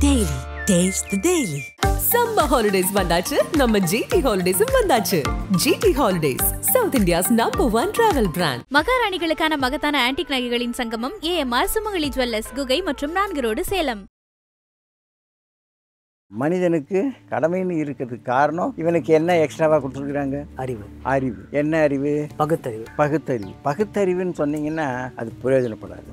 Daily. Taste the Daily. Summer holidays vandachu, நம்ம GT Holidays vandachu. GT Holidays, South India's #1 travel brand. மகாராணிகளுக்கான மகத்தான antique நகைகளின் சங்கமம் AMR சுமங்கலி jewellers, குகை மற்றும் 4 road, Salem. மனிதனுக்கு கடமைன்னு இருக்கிறதுக்கு காரணம் இவனுக்கு என்ன எக்ஸ்ட்ராவாக கொடுத்துருக்குறாங்க? அறிவு. என்ன அறிவு? பகுத்தறிவுன்னு சொன்னீங்கன்னா அது பிரயோஜனப்படாது.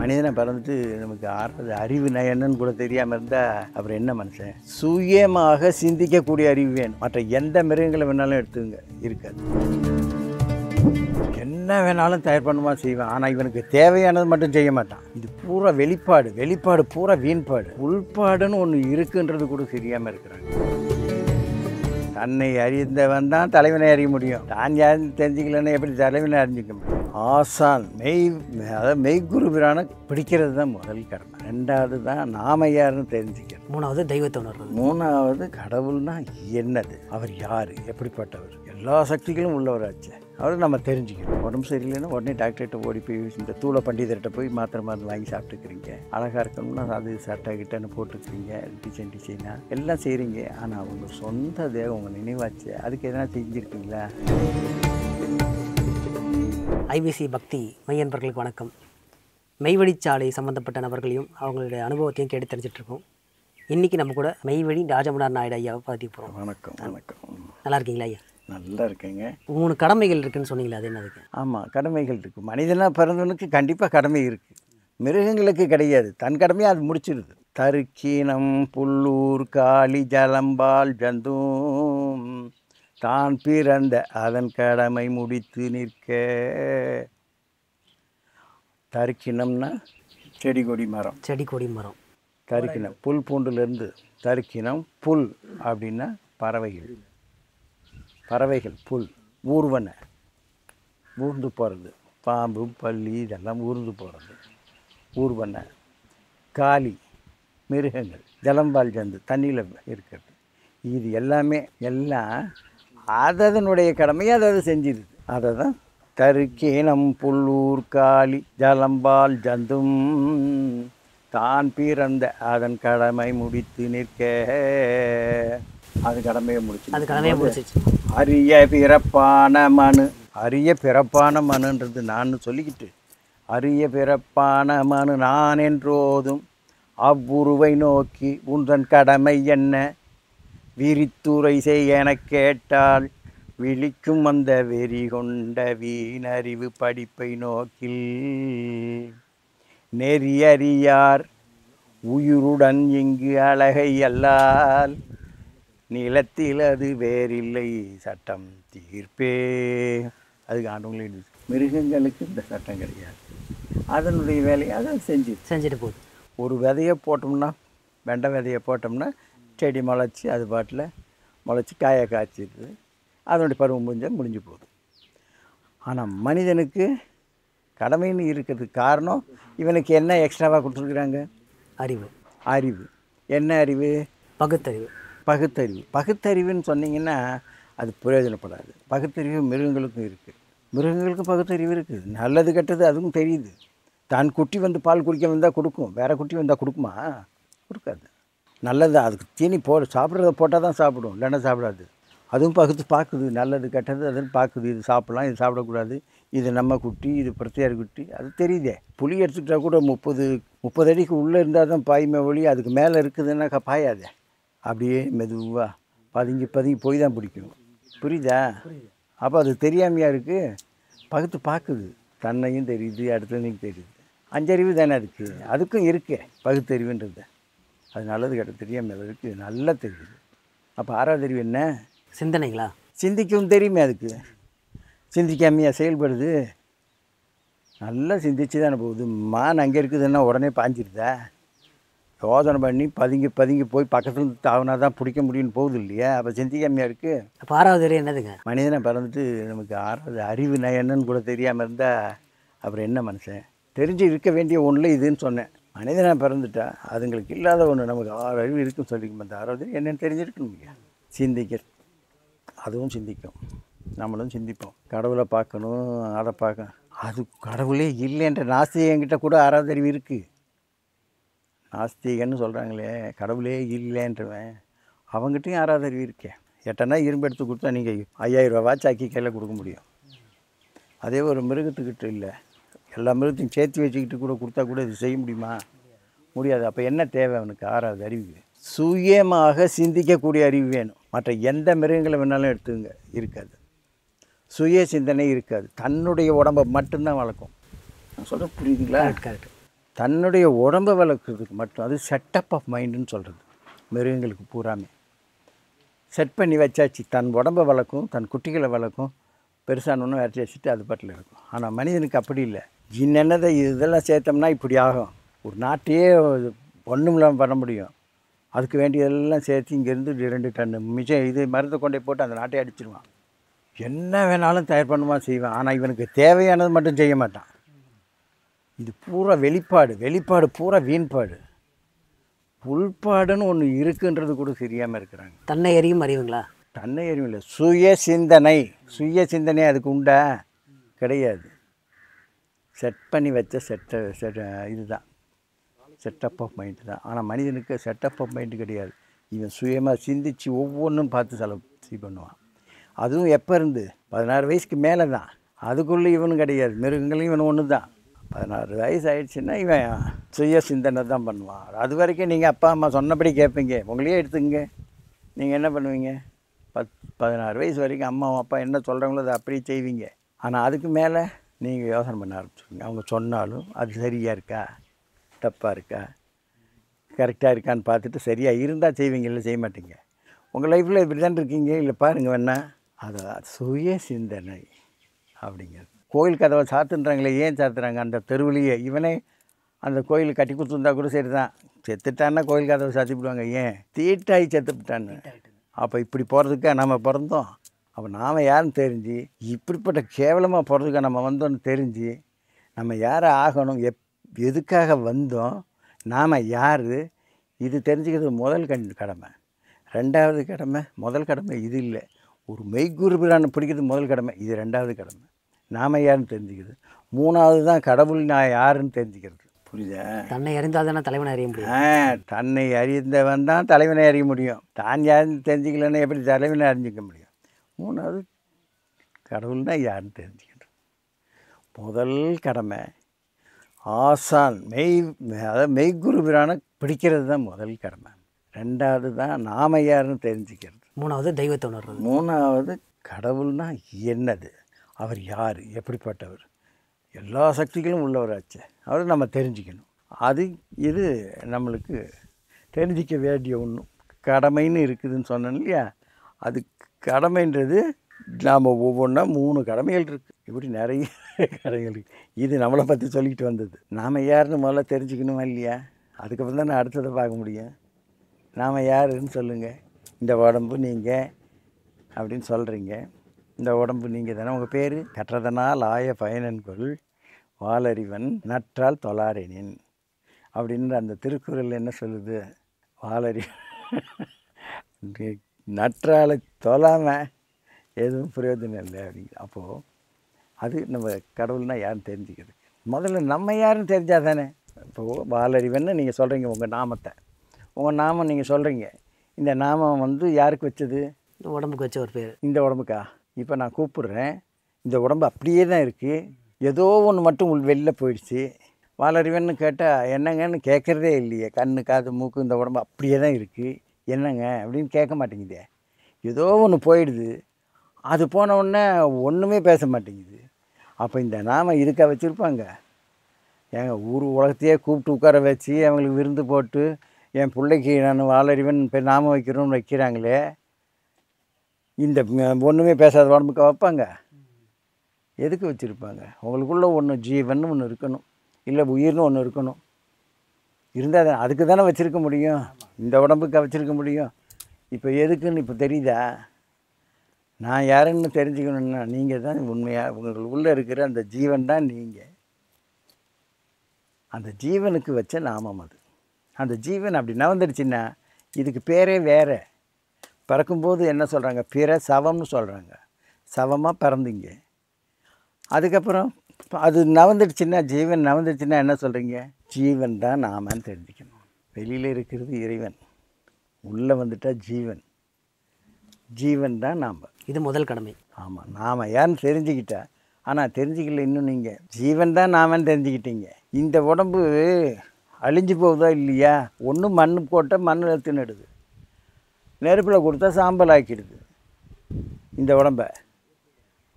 மனிதனை பிறந்துட்டு நமக்கு ஆறது அறிவு என்னன்னு கூட தெரியாமல் இருந்தால் அப்புறம் என்ன மனுஷன்? சுயமாக சிந்திக்கக்கூடிய அறிவு வேணும். மற்ற எந்த மிருகங்களை வேணாலும் எடுத்துங்க, இருக்காது. என்ன வேணாலும் தயார் பண்ணுமா செய்வான். ஆனால் இவனுக்கு தேவையானது மட்டும் செய்ய மாட்டான். இது பூரா வெளிப்பாடு பூரா வீண்பாடு. உள்பாடுன்னு ஒன்று இருக்குன்றது கூட தெரியாமல் இருக்கிறாங்க. தன்னை அறிந்தவன் தான் தலைவனை அறிய முடியும். தான் யாரும் தெரிஞ்சிக்கலன்னா எப்படி தலைவனை அறிஞ்சிக்க முடியும்? ஆசான் மெய்குரு பிரான பிடிக்கிறது தான் முதல் கடமை. ரெண்டாவது தான் நாம யாருன்னு தெரிஞ்சுக்கிறது. மூணாவது தெய்வத்தை உணர்றது. மூணாவது கடவுள்னா என்னது, அவர் யார், எப்படிப்பட்டவர், எல்லா சக்திகளும் உள்ளவராச்சு அவர் நம்ம தெரிஞ்சுக்கணும். உடம்பு சரியில்லைன்னா உடனே டாக்டர்கிட்ட ஓடி போய் இந்த தூள பண்டிதர்கிட்ட போய் மாத்திரை மருந்து வாங்கி சாப்பிட்டுக்கிறீங்க. அழகாக இருக்கணும்னா அது சட்டை கிட்டன்னு போட்டுக்கிறீங்க, டிசைனாக எல்லாம் செய்கிறீங்க. ஆனால் உங்கள் சொந்த தேவம் உங்கள் நினைவாச்சு, அதுக்கு எதனா செஞ்சுருக்கீங்களா? ஐபிசி பக்தி மையன்பர்களுக்கு வணக்கம். மெய்வழிச்சாலை சம்மந்தப்பட்ட நபர்களையும் அவங்களுடைய அனுபவத்தையும் கேட்டு தெரிஞ்சிட்ருக்கோம். இன்றைக்கி நம்ம கூட மெய்வழி ராஜமன்னார் நாயுடு ஐயாவை பார்த்துக்க போகிறோம். வணக்கம். நல்லா இருக்கீங்களா ஐயா? நல்லா இருக்கேங்க. 3 கடமைகள் இருக்குதுன்னு சொன்னீங்களா, அது என்னதுக்கு? ஆமாம், கடமைகள் இருக்குது. மனிதனாக பிறந்தவனுக்கு கண்டிப்பாக கடமை இருக்குது. மிருகங்களுக்கு கிடையாது. தன் கடமையை அது முடிச்சிடுது. தருக்கீனம் புல்லூர் காளி ஜலம்பால் ஜந்தூம் தான் பிறந்த அதன் கடமை முடித்து நிற்க. தருக்கினம்னா செடி கொடி மரம். தருக்கினம் புல் பூண்டுலேருந்து தருக்கினம். புல் அப்படின்னா பறவைகள் புல். ஊர்வனை ஊர்ந்து போகிறது. பாம்பு பல்லி இதெல்லாம் ஊர்ந்து போகிறது ஊர்வனை. காளி மிருகங்கள். ஜலம்பால் ஜந்து தண்ணியில் இருக்கிறது. இது எல்லாம் அதனுடைய கடமையை அதை செஞ்சிடுது. அதை தான் தருக்கீனம் புல்லூர் காளி ஜலம்பால் ஜந்தும் தான் பிறந்த அதன் கடமை முடித்து நிற்க. அது கடமையை முடிச்சு. அரிய பிறப்பான மனுன்றது நான் சொல்லிக்கிட்டு, அரிய பிறப்பான மனு நான் என்றோதும் அவ்வுருவை நோக்கி உந்தன் கடமை என்ன விரித்துரை செய் எனக் கேட்டால் விழிக்கும் அந்த வெறி கொண்ட வீணறிவு படிப்பை நோக்கில் நெறியறியார் உயிருடன் இங்கு அழகை அல்லால் நிலத்தில் அது வேறில்லை சட்டம் தீர்ப்பே. அதுக்கு ஆண்டவங்களே. மிருகங்களுக்கு இந்த சட்டம் கிடையாது. அதனுடைய வேலையை அதை செஞ்சுட்டு போகுது. ஒரு விதையை போட்டோம்னா, வெண்டை விதையை போட்டோம்னா செடி முளைச்சி அது பாட்டில் முளைச்சி காயை காய்ச்சிடுது. அதனுடைய பருவம் முடிஞ்சு போகுது. ஆனால் மனிதனுக்கு கடமைன்னு இருக்கிறதுக்கு காரணம் இவனுக்கு என்ன எக்ஸ்ட்ராவாக கொடுத்துருக்குறாங்க? அறிவு. என்ன அறிவு? பகுத்தறிவுன்னு சொன்னீங்கன்னா அது பிரயோஜனப்படாது. பகுத்தறிவு மிருகங்களுக்கும் இருக்குது. மிருகங்களுக்கும் பகுத்தறிவு இருக்குது. நல்லது கெட்டது அதுவும் தெரியுது. தான் குட்டி வந்து பால் குடிக்க வந்தால் கொடுக்கும், வேறு குட்டி வந்தால் கொடுக்குமா? கொடுக்காது. நல்லது அதுக்கு தீனி சாப்பிட்றத போட்டால் தான் சாப்பிடும், இல்லைன்னா சாப்பிடாது. அதுவும் பார்க்குது, நல்லது கெட்டது அதுன்னு பார்க்குது. இது சாப்பிட்லாம், இது சாப்பிடக்கூடாது, இது நம்ம குட்டி, இது பிரத்தியார் குட்டி, அது தெரியுதே. புளி எடுத்துக்கிட்டால் கூட 30 அடிக்கு உள்ளே இருந்தால் தான் பாய்மை ஒளி, அதுக்கு மேலே இருக்குதுன்னா பாயாதே. அப்படியே மெதுவாக பதுங்கி போய் தான் பிடிக்கும். புரியுதா? அப்போ அது தெரியாமையாக இருக்குது. பார்க்குது, தன்னையும் தெரியுது, அடுத்ததையும் தெரியுது. 5 அறிவு தானே அதுக்கும் இருக்கே பகுத்தறிவுன்றது. அது நல்லது கெட்ட தெரியாமல் இருக்குது, நல்லா தெரியுது. அப்போ 6வது அறிவு என்ன? சிந்தனைங்களா? சிந்திக்கவும் தெரியுமே. அதுக்கு சிந்திக்காமையாக செயல்படுது. நல்லா சிந்திச்சு தானே போகுது. மான் அங்கே இருக்குதுன்னா உடனே பாஞ்சிருதா? யோசனை பண்ணி பதுங்கி போய் பக்கத்தில் தாவினா தான் பிடிக்க முடியும்னு போகுது இல்லையா? அப்போ சிந்திக்காமையாக இருக்குது. அப்போ 6வது அறிவு என்னதுங்க? மனிதனை பிறந்துட்டு நமக்கு 6வது அறிவு என்னன்னு கூட தெரியாமல் இருந்தால் அப்புறம் என்ன மனுஷன்? தெரிஞ்சு இருக்க வேண்டிய ஒன்றில் இதுன்னு சொன்னேன். மனிதனாக பிறந்துட்டா அதுங்களுக்கு இல்லாத ஒன்று நமக்கு 6 அறிவு இருக்குன்னு சொல்லிக்கும். அந்த 6வது என்னென்னு தெரிஞ்சிருக்கணும் இல்லையா? அதுவும் சிந்திக்கும், நம்மளும் சிந்திப்போம். கடவுளை பார்க்கணும், அதை பார்க்கணும். அது கடவுளே இல்லைன்ற நாஸ்திகங்கிட்ட கூட 6வது அறிவு இருக்குது. நாஸ்திகன்னு சொல்கிறாங்களே, கடவுளே இல்லைன்றவன், அவங்ககிட்டையும் 6வது அறிவு இருக்கேன். 8 இரும்பு எடுத்து கொடுத்தா நீங்கள் 5000 ரூபா வாட்ச் ஆக்கி கையில் கொடுக்க முடியும். அதே ஒரு மிருகத்துக்கிட்ட இல்லை. எல்லா மிருகத்தையும் சேர்த்து வச்சுக்கிட்டு கூட கொடுத்தா கூட இது செய்ய முடியுமா? முடியாது. அப்போ என்ன தேவை அவனுக்கு? 6வது அறிவு. சுயமாக சிந்திக்கக்கூடிய அறிவு வேணும். மற்ற எந்த மிருகங்களை வேணாலும் எடுத்துங்க, இருக்காது. சுய சிந்தனை இருக்காது. தன்னுடைய உடம்பை மட்டும்தான் வளர்க்கும். நான் சொல்கிறேன் புரியுதுங்களா? கரெக்ட். தன்னுடைய உடம்பை வளர்க்குறதுக்கு மட்டும், அது செட்டப் ஆஃப் மைண்டுன்னு சொல்கிறது. மிருகங்களுக்கு பூராமே செட் பண்ணி வச்சாச்சு. தன் உடம்பை வளர்க்கும், தன் குட்டிகளை வளர்க்கும், பெருசானொன்று விரட்டி வச்சுட்டு அது பாட்டில் இருக்கும். ஆனால் மனிதனுக்கு அப்படி இல்லை. என்னென்னதை இதெல்லாம் சேர்த்தோம்னா இப்படி ஆகும். ஒரு நாட்டையே ஒன்றும் இல்லாமல் பண்ண முடியும். அதுக்கு வேண்டியதெல்லாம் சேர்த்து இங்கேருந்து 2 டன் மிச்சம் இது மருந்தை கொண்டே போட்டு அந்த நாட்டையே அடிச்சிடுவான். என்ன வேணாலும் தயார் பண்ணுவான், செய்வான். ஆனால் இவனுக்கு தேவையானது மட்டும் செய்ய மாட்டான். இது பூரா வெளிப்பாடு பூரா வீண்பாடு. உள்பாடுன்னு ஒன்று இருக்குன்றது கூட தெரியாமல் இருக்கிறாங்க. தன்னை அறியும் அறிவுங்களா? தன்னை அறிவும் இல்லை, சுய சிந்தனை அதுக்கு உண்டா? கிடையாது. செட் பண்ணி வச்ச இதுதான் செட்டப் ஆஃப் மைண்டு தான். ஆனால் மனிதனுக்கு செட்டப் ஆஃப் மைண்டு கிடையாது. இவன் சுயமாக சிந்தித்து ஒவ்வொன்றும் பார்த்து செலவு பண்ணுவான். அதுவும் எப்போ இருந்து 16 வயசுக்கு மேலே தான். அதுக்குள்ளே இவனும் கிடையாது. மிருகங்களையும் இவன் ஒன்று தான். 16 வயசு ஆயிடுச்சுன்னா இவன் சுய சிந்தனை தான் பண்ணுவான். அது வரைக்கும் நீங்கள் அப்பா அம்மா சொன்னபடி கேட்பீங்க. உங்களையே எடுத்துங்க. நீங்கள் என்ன பண்ணுவீங்க? 16 வயசு வரைக்கும் அம்மா அப்பா என்ன சொல்கிறாங்களோ அதை அப்படியே செய்வீங்க. ஆனால் அதுக்கு மேலே நீங்கள் யோசனை பண்ண ஆரம்பிச்சுருவீங்க. அவங்க சொன்னாலும் அது சரியாக இருக்கா, தப்பாக இருக்கா, கரெக்டாக இருக்கான்னு பார்த்துட்டு சரியாக இருந்தால் செய்வீங்க, இல்லை செய்ய மாட்டீங்க. உங்கள் லைஃப்பில் இப்படி தான் இருக்கீங்க. இல்லை பாருங்கள் வேணா, அதை சுய சிந்தனை அப்படிங்கிறது. கோயில் கதவை சாத்துன்றாங்களே, ஏன் சாத்துறாங்க? அந்த தெருவிலேயே இவனே அந்த கோயில் கட்டி கொடுத்துருந்தா கூட சரி தான். செத்துட்டான்னா கோயில் கதவை சாத்தி விடுவாங்க. ஏன்? தீட்டாகி செத்துப்பிட்டான்னு. அப்போ இப்படி போகிறதுக்காக நம்ம பிறந்தோம். அப்போ நாம் யாருன்னு தெரிஞ்சு, இப்படிப்பட்ட கேவலமாக போகிறதுக்காக நம்ம வந்தோன்னு தெரிஞ்சு, நம்ம யாரை ஆகணும், எதுக்காக வந்தோம், நாம் யார், இது தெரிஞ்சுக்கிறது முதல் கடமை. 2வது கடமை, முதல் கடமை இது இல்லை. ஒரு மெய்குரு பிரானை பிடிக்கிறது முதல் கடமை. இது 2வது கடமை. நாம் யாருன்னு தெரிஞ்சுக்கிறது. 3வது தான் கடவுள் நான் யாருன்னு தெரிஞ்சுக்கிறது. புரியுதா? தன்னை அறிந்தால் தானே தலைவனை அறிய முடியும். தன்னை அறிந்தவன் தான் தலைவனை அறிய முடியும். தான் யாருன்னு தெரிஞ்சுக்கலன்னா எப்படி தலைவனை அறிஞ்சிக்க முடியும்? 3வது கடவுள்னா யாருன்னு தெரிஞ்சுக்கிறது. முதல் கடமை ஆசான் அதாவது மெய்குரு பிரானை பிடிக்கிறது தான் முதல் கடமை. 2வது தான் நாம யாருன்னு தெரிஞ்சுக்கிறது. 3வது தெய்வத்தை உணர்றது. 3வது கடவுள்னா என்னது, அவர் யார், எப்படிப்பட்டவர், எல்லா சக்திகளும் உள்ளவராச்சு, அவர் நம்ம தெரிஞ்சுக்கணும். இது நம்மளுக்கு தெரிஞ்சிக்க வேண்டிய ஒன்றும் கடமைன்னு இருக்குதுன்னு சொன்னேன் இல்லையா? அது கடமைன்றது நாம் ஒவ்வொன்றா 3 கடமைகள் இருக்குது. இப்படி நிறைய கடமைகள் இருக்குது. இது நம்மளை பற்றி சொல்லிக்கிட்டு வந்தது. நாம் யாருன்னு முதல்ல தெரிஞ்சுக்கணுமா இல்லையா? அதுக்கப்புறம் தான் நான் அடுத்ததை பார்க்க முடியும். நாம் யாருன்னு சொல்லுங்கள். இந்த உடம்பு நீங்கள் அப்படின்னு சொல்கிறீங்க. இந்த உடம்பு நீங்கள் தானே. உங்கள் பேர் கற்றதனால் ஆய பயனன்கொள் வாலறிவன் நற்றால் தொழாரெனின் அப்படின்னு அந்த திருக்குறள் என்ன சொல்லுது? நற்றாலை தொழாமல் எதுவும் பிரயோஜனம் இல்லை அப்படிங்க. அப்போது அது நம்ம கடவுள்னா யாருன்னு தெரிஞ்சுக்கிறது. முதல்ல நம்ம யாருன்னு தெரிஞ்சால் தானே. இப்போது வாலறிவன்னு நீங்கள் சொல்கிறீங்க. உங்கள் நாமம் நீங்கள் சொல்கிறீங்க. இந்த நாமம் யாருக்கு வச்சது? உடம்புக்கு வச்ச ஒரு பேர். இந்த உடம்புக்கா? இப்போ நான் கூப்பிட்றேன். இந்த உடம்பு அப்படியே தான் இருக்குது. ஏதோ ஒன்று மட்டும் வெளில போயிடுச்சு. வாலறிவன்னு கேட்டால் என்னங்கன்னு கேட்குறதே இல்லையே. கண் காது மூக்கு இந்த உடம்பு அப்படியே தான் இருக்குது, என்னங்க அப்படின்னு கேட்க மாட்டேங்குதே. ஏதோ ஒன்று போயிடுது. அது போன உடனே ஒன்றுமே பேச மாட்டேங்குது. அப்போ இந்த நாம இதுக்காக வச்சுருப்பாங்க? ஏங்க ஊர் உலகத்தையே கூப்பிட்டு உட்கார வச்சு அவங்களுக்கு விருந்து போட்டு என் பிள்ளைக்கு நான் வாலறிவன் நாமம் வைக்கிறோன்னு வைக்கிறாங்களே, இந்த ஒன்றுமே பேசாத உடம்புக்கு வைப்பாங்க? எதுக்கு வச்சுருப்பாங்க? உங்களுக்குள்ளே ஒன்று ஜீவன் ஒன்று இருக்கணும், இல்லை உயிர்னு ஒன்று இருக்கணும். இருந்தால் தான் அதுக்கு தானே வச்சுருக்க முடியும். இந்த உடம்புக்கு வச்சுருக்க முடியும். இப்போ எதுக்குன்னு இப்போ தெரியுதா? நான் யாருன்னு தெரிஞ்சுக்கணுன்னா நீங்கள் தான் உண்மையாக உங்களுக்குள்ளே இருக்கிற அந்த ஜீவன் தான் நீங்கள். அந்த ஜீவனுக்கு வச்ச நாமம் அது. அந்த ஜீவன் அப்படி நவந்துடுச்சுன்னா இதுக்கு பேரே வேறு. பிறக்கும்போது என்ன சொல்கிறாங்க? பிற சவம்னு சொல்கிறாங்க. சவமாக பிறந்தீங்க. அதுக்கப்புறம் அது நவந்துடுச்சுன்னா, ஜீவன் நவந்துடுச்சுன்னா என்ன சொல்கிறீங்க? ஜீவன் தான் நாமன்னு தெரிஞ்சுக்கணும். வெளியில் இருக்கிறது இறைவன், உள்ளே வந்துட்டால் ஜீவன். ஜீவன் தான் நாம். இது முதல் கடமை. ஆமாம், நாம் யாருன்னு தெரிஞ்சுக்கிட்டா. ஆனால் தெரிஞ்சுக்கல இன்னும். நீங்கள் ஜீவன் தான் நாமன்னு தெரிஞ்சுக்கிட்டீங்க. இந்த உடம்பு அழிஞ்சு போகுதா இல்லையா? ஒன்றும் மண் போட்டால் மண்ணில் தின்னுடுது, நெருப்பில் கொடுத்தா சாம்பல் ஆக்கிடுது இந்த உடம்பை.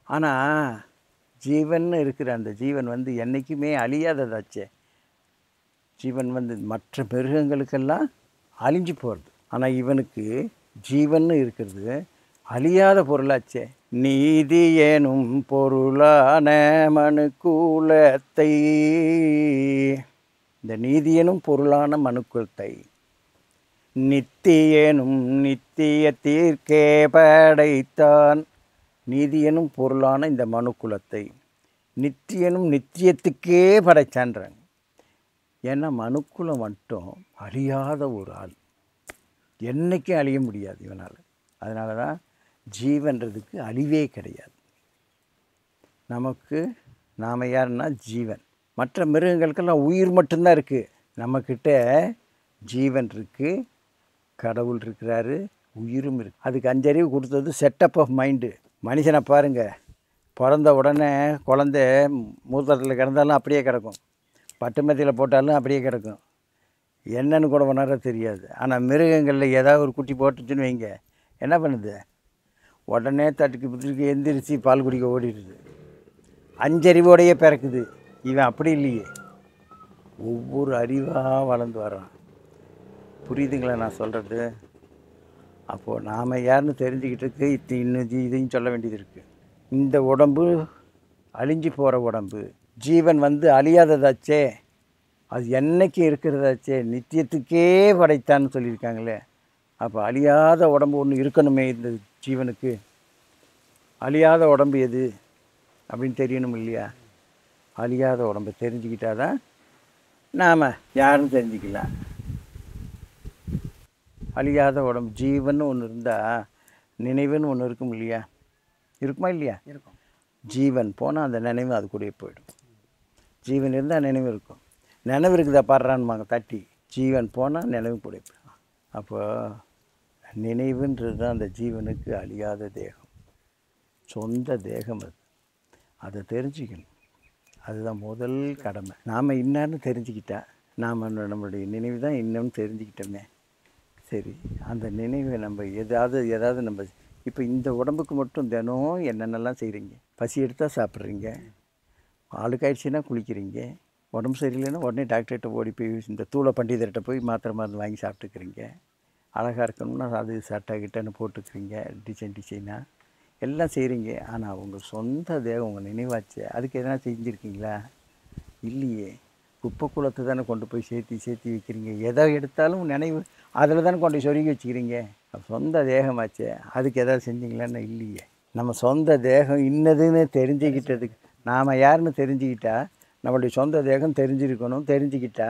ஆனால் ஜீவன் இருக்கிற அந்த ஜீவன் வந்து என்றைக்குமே அழியாததாச்சே. ஜீவன் வந்து மற்ற மிருகங்களுக்கெல்லாம் அழிஞ்சு போகிறது. ஆனால் இவனுக்கு ஜீவன் இருக்கிறது அழியாத பொருளாச்சே. நீதி எனும் பொருளான மனுக்குலத்தை, இந்த நீதி எனும் பொருளான மனுக்குலத்தை நித்தியனும் நித்தியத்திற்கே படைத்தான். நீதி எனும் பொருளான இந்த மனுக்குலத்தை நித்தியனும் நித்தியத்துக்கே படைச்சான்றாங்க. ஏன்னா மனுக்குலம் மட்டும் அழியாத ஒரு ஆள், என்றைக்கும் அழிய முடியாது இவனால். அதனால தான் ஜீவன்றதுக்கு அழிவே கிடையாது. நமக்கு நாம் யாருன்னா ஜீவன். மற்ற மிருகங்களுக்கெல்லாம் உயிர் மட்டும்தான் இருக்குது. நம்மக்கிட்ட ஜீவன் இருக்குது, கடவுள் இருக்கிறாரு, உயிரும் இருக்குது. அதுக்கு 5 அறிவு கொடுத்தது செட்டப் ஆஃப் மைண்டு. மனுஷனை பாருங்கள், பிறந்த உடனே குழந்தை மூத்தத்தில் கிடந்தாலும் அப்படியே கிடக்கும், பட்டுமத்தியில் போட்டாலும் அப்படியே கிடக்கும், என்னன்னு கூட உணர தெரியாது. ஆனால் மிருகங்களில் ஏதாவது ஒரு குட்டி போட்டுச்சுன்னு வைங்க, என்ன பண்ணுது? உடனே தட்டுக்கு புத்துக்கு எந்திரிச்சு பால் குடிக்க ஓடிடுது. 5 அறிவோடையே பிறக்குது. இவன் அப்படி இல்லையே, ஒவ்வொரு அறிவாக வளர்ந்து வரான். புரியுதுங்களா நான் சொல்கிறது? அப்போது நாம் யாருன்னு தெரிஞ்சுக்கிட்டு இன்னும் இதையும் சொல்ல வேண்டியது இருக்குது. இந்த உடம்பு அழிஞ்சு போகிற உடம்பு, ஜீவன் வந்து அழியாததாச்சே, அது என்றைக்கு இருக்கிறதாச்சே, நித்தியத்துக்கே படைத்தான்னு சொல்லியிருக்காங்களே. அப்போ அழியாத உடம்பு ஒன்று இருக்கணுமே இந்த ஜீவனுக்கு. அழியாத உடம்பு எது அப்படின்னு தெரியணும் இல்லையா? அழியாத உடம்பை தெரிஞ்சுக்கிட்டால் தான் நாம் யாருன்னு தெரிஞ்சுக்கலாம். அழியாத உடம்பு ஜீவன் ஒன்று இருந்தால் நினைவுன்னு ஒன்று இருக்கும் இல்லையா? இருக்குமா இல்லையா? இருக்கும். ஜீவன் போனால் அந்த நினைவு அது கூட போயிடும். ஜீவன் இருந்தால் நினைவு இருக்கும். நினைவு இருக்குதா பாடுறான்பாங்க தட்டி, ஜீவன் போனால் நினைவு கூட போயிடும். அப்போ நினைவுன்றது தான் அந்த ஜீவனுக்கு அழியாத தேகம், சொந்த தேகம். அதை தெரிஞ்சுக்கணும். அதுதான் முதல் கடமை. நாம் இன்னான்னு தெரிஞ்சுக்கிட்டா, நாம் நம்மளுடைய நினைவு தான் இன்னும் தெரிஞ்சுக்கிட்டோமே. சரி, அந்த நினைவை நம்ம ஏதாவது நம்ம இப்போ இந்த உடம்புக்கு மட்டும் தினம் என்னென்னலாம் செய்கிறீங்க? பசி எடுத்தால் சாப்பிட்றீங்க, ஆளுக்காயிடுச்சுன்னா குளிக்கிறீங்க, உடம்பு சரியில்லைன்னா உடனே டாக்டர்கிட்ட ஓடி போய் இந்த தூள பண்டிதர்கிட்ட போய் மாத்திரை மருந்து வாங்கி சாப்பிட்டுக்கிறீங்க. அழகாக இருக்கணும்னா அது சட்டை கிட்டன்னு போட்டுக்கிறீங்க, டிசைனாக எல்லாம் செய்கிறீங்க. ஆனால் உங்கள் சொந்த தேகம் உங்கள் நினைவாச்சு, அதுக்கு எதனா செஞ்சுருக்கீங்களா? இல்லையே. குப்பை குளத்தை தானே கொண்டு போய் சேர்த்தி வைக்கிறீங்க. எதை எடுத்தாலும் நினைவு அதில் தானே கொண்டு போய் சொருகி வச்சுக்கிறீங்க. சொந்த தேகமாச்சே, அதுக்கு எதாவது செஞ்சீங்களான்னு இல்லையே. நம்ம சொந்த தேகம் இன்னதுன்னு தெரிஞ்சுக்கிட்டதுக்கு, நாம் யாருன்னு தெரிஞ்சுக்கிட்டா நம்மளுடைய சொந்த தேகம் தெரிஞ்சிருக்கணும். தெரிஞ்சுக்கிட்டா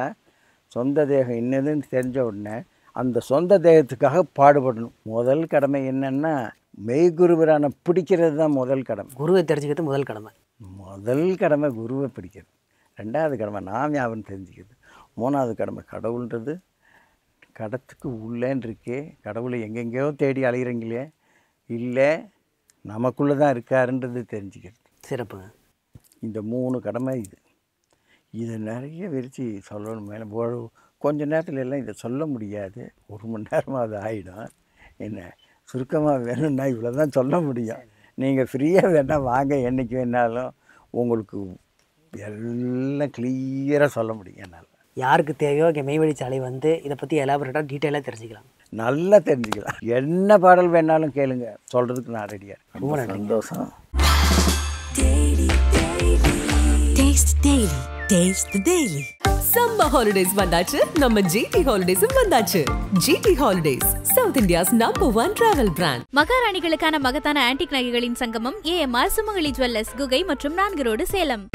சொந்த தேகம் இன்னதுன்னு தெரிஞ்ச உடனே அந்த சொந்த தேகத்துக்காக பாடுபடணும். முதல் கடமை என்னென்னா மெய்குருவரான பிடிக்கிறது தான் முதல் கடமை. குருவை தெரிஞ்சுக்கிறது முதல் கடமை. முதல் கடமை குருவை பிடிக்கிறது. 2வது கடமை நாம் யாருன்னு தெரிஞ்சுக்கிறது. 3வது கடமை கடவுள்ன்றது. கடத்துக்கு உள்ளேன்னு இருக்கே, கடவுளை எங்கெங்கேயோ தேடி அலைகிறீங்களே, இல்லை நமக்குள்ளே தான் இருக்காருன்றது தெரிஞ்சுக்கிறது. சிறப்புங்க. இந்த 3 கடமை இதை நிறைய விரித்து சொல்லணும். மேலே கொஞ்ச நேரத்தில் எல்லாம் இதை சொல்ல முடியாது. 1 மணி நேரமாக அது ஆகிடும். என்ன சுருக்கமாக வேணும்னா இவ்வளோ தான் சொல்ல முடியும். நீங்கள் ஃப்ரீயாக வேணால் வாங்க, என்றைக்கு வேணாலும் உங்களுக்கு எல்லாம் கிளியராக சொல்ல முடியும் என்னால். யாருக்கு தேவையோ இங்கே மெய்வழிச்சாலை வந்து இதை பற்றி எலாபரேட்டாக டீட்டெயிலாக தெரிஞ்சுக்கலாம், நல்லா தெரிஞ்சுக்கலாம். என்ன பாடல் வேணாலும் கேளுங்க, சொல்கிறதுக்கு நான் ரெடியாக இருக்கேன். ரொம்ப சந்தோஷம். Taste the Daily. Summer holidays வந்தாச்சு, நம்ம GT Holidays வந்தாச்சு. GT Holidays, South India's #1 travel brand. மகாராணிகளுக்கான மகத்தான ஆன்டிக் நகைகளின் சங்கமம் AMR சுமங்கலி ஜுவல்லர்ஸ், குகை மற்றும் 4 ரோடு, சேலம்.